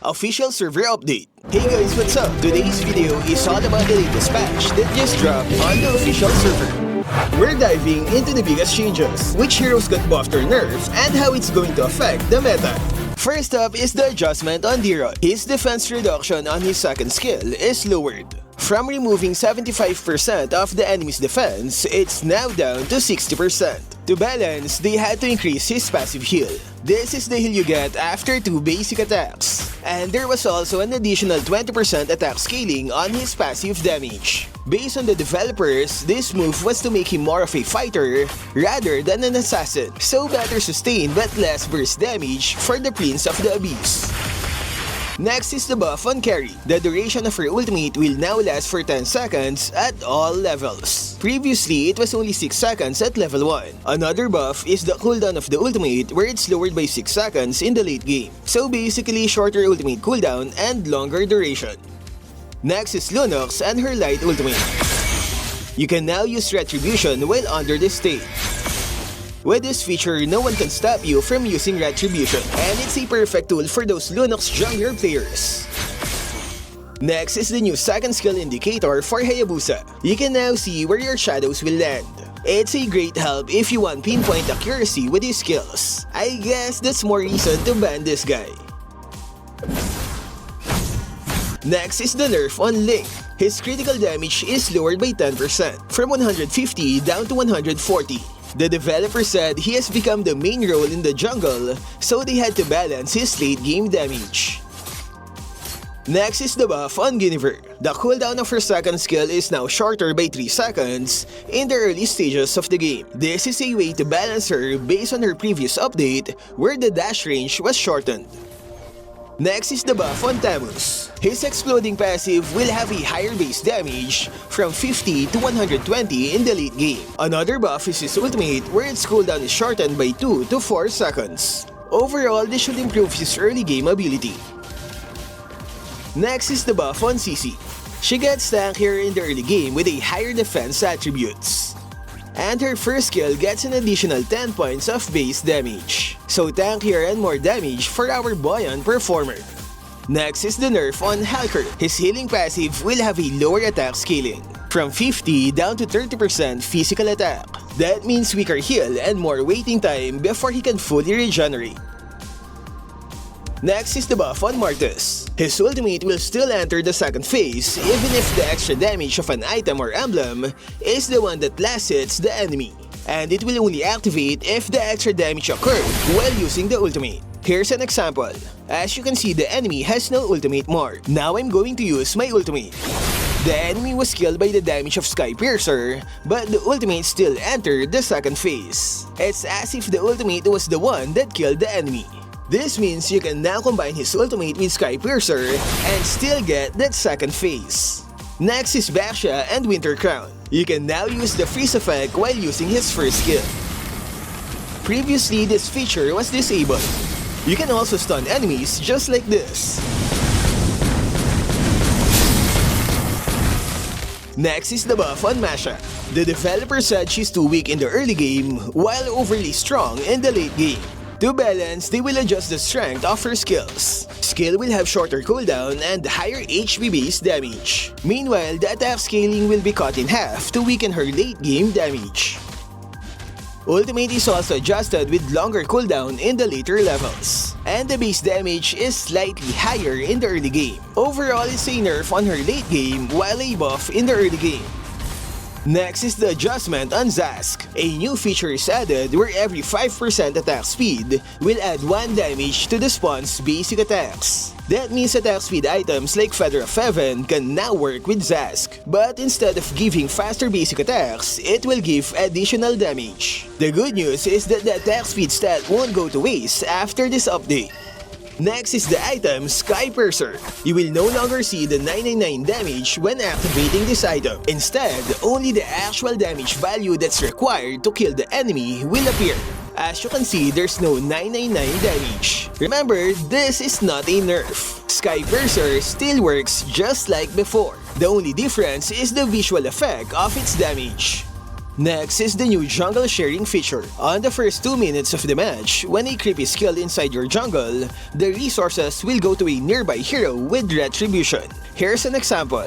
official server update. Hey guys, what's up? Today's video is all about the latest patch that just dropped on the official server. We're diving into the biggest changes, which heroes got buffed or nerfed, and how it's going to affect the meta. First up is the adjustment on Dyrroth. His defense reduction on his second skill is lowered. From removing 75% of the enemy's defense, it's now down to 60%. To balance, they had to increase his passive heal. This is the heal you get after 2 basic attacks. And there was also an additional 20% attack scaling on his passive damage. Based on the developers, this move was to make him more of a fighter rather than an assassin, so better sustained but less burst damage for the Prince of the Abyss. Next is the buff on Karrie. The duration of her ultimate will now last for 10 seconds at all levels. Previously, it was only 6 seconds at level 1. Another buff is the cooldown of the ultimate, where it's lowered by 6 seconds in the late game. So basically, shorter ultimate cooldown and longer duration. Next is Lunox and her light ultimate. You can now use Retribution while under this state. With this feature, no one can stop you from using Retribution, and it's a perfect tool for those Lunox jungler players. Next is the new second skill indicator for Hayabusa. You can now see where your shadows will land. It's a great help if you want pinpoint accuracy with his skills. I guess that's more reason to ban this guy. Next is the nerf on Ling. His critical damage is lowered by 10%, from 150 down to 140. The developer said he has become the main role in the jungle, so they had to balance his late game damage. Next is the buff on Guinevere. The cooldown of her second skill is now shorter by 3 seconds in the early stages of the game. This is a way to balance her based on her previous update, where the dash range was shortened. Next is the buff on Thamuz. His exploding passive will have a higher base damage from 50 to 120 in the late game. Another buff is his ultimate, where its cooldown is shortened by 2 to 4 seconds. Overall, this should improve his early game ability. Next is the buff on Cici. She gets tankier in the early game with a higher defense attributes. And her first skill gets an additional 10 points of base damage. So tankier and more damage for our buoyant performer. Next is the nerf on Helcurt. His healing passive will have a lower attack scaling, from 50 down to 30% physical attack. That means weaker heal and more waiting time before he can fully regenerate. Next is the buff on Martis. His ultimate will still enter the second phase even if the extra damage of an item or emblem is the one that last hits the enemy. And it will only activate if the extra damage occurred while using the ultimate. Here's an example. As you can see, the enemy has no ultimate more. Now I'm going to use my ultimate. The enemy was killed by the damage of Sky Piercer, but the ultimate still entered the second phase. It's as if the ultimate was the one that killed the enemy. This means you can now combine his ultimate with Sky Piercer and still get that second phase. Next is Baxia and Winter Crown. You can now use the freeze effect while using his first skill. Previously, this feature was disabled. You can also stun enemies just like this. Next is the buff on Masha. The developer said she's too weak in the early game while overly strong in the late game. To balance, they will adjust the strength of her skills. Skill will have shorter cooldown and higher HP base damage. Meanwhile, the attack scaling will be cut in half to weaken her late game damage. Ultimate is also adjusted with longer cooldown in the later levels. And the base damage is slightly higher in the early game. Overall, it's a nerf on her late game while a buff in the early game. Next is the adjustment on Zhask. A new feature is added where every 5% attack speed will add 1 damage to the spawn's basic attacks. That means attack speed items like Feather of Heaven can now work with Zhask. But instead of giving faster basic attacks, it will give additional damage. The good news is that the attack speed stat won't go to waste after this update. Next is the item Sky Piercer. You will no longer see the 999 damage when activating this item. Instead, only the actual damage value that's required to kill the enemy will appear. As you can see, there's no 999 damage. Remember, this is not a nerf. Sky Piercer still works just like before. The only difference is the visual effect of its damage. Next is the new jungle sharing feature. On the first 2 minutes of the match, when a creep is killed inside your jungle, the resources will go to a nearby hero with retribution. Here's an example.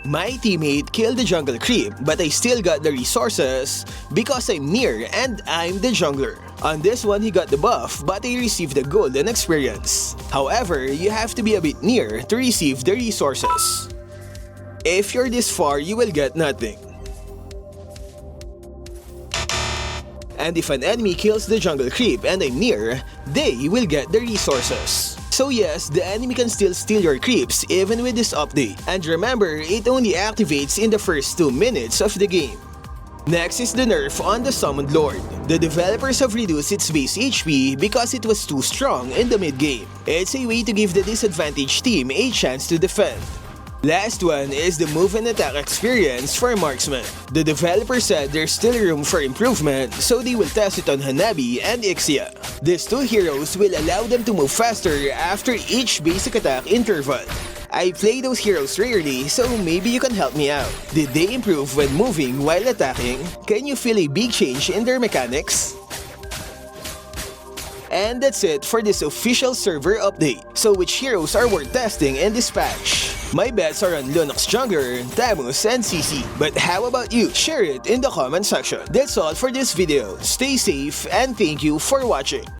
My teammate killed the jungle creep, but I still got the resources because I'm near and I'm the jungler. On this one, he got the buff, but I received the golden experience. However, you have to be a bit near to receive the resources. If you're this far, you will get nothing. And if an enemy kills the jungle creep and I'm near, they will get the resources. So yes, the enemy can still steal your creeps even with this update. And remember, it only activates in the first 2 minutes of the game. Next is the nerf on the Summoned Lord. The developers have reduced its base HP because it was too strong in the mid-game. It's a way to give the disadvantaged team a chance to defend. Last one is the move and attack experience for marksman. The developer said there's still room for improvement, so they will test it on Hanabi and Ixia. These two heroes will allow them to move faster after each basic attack interval. I play those heroes rarely, so maybe you can help me out. Did they improve when moving while attacking? Can you feel a big change in their mechanics? And that's it for this official server update. So which heroes are worth testing in this patch? My bets are on Lunox jungler, Thamuz, and Cici. But how about you? Share it in the comment section. That's all for this video. Stay safe and thank you for watching.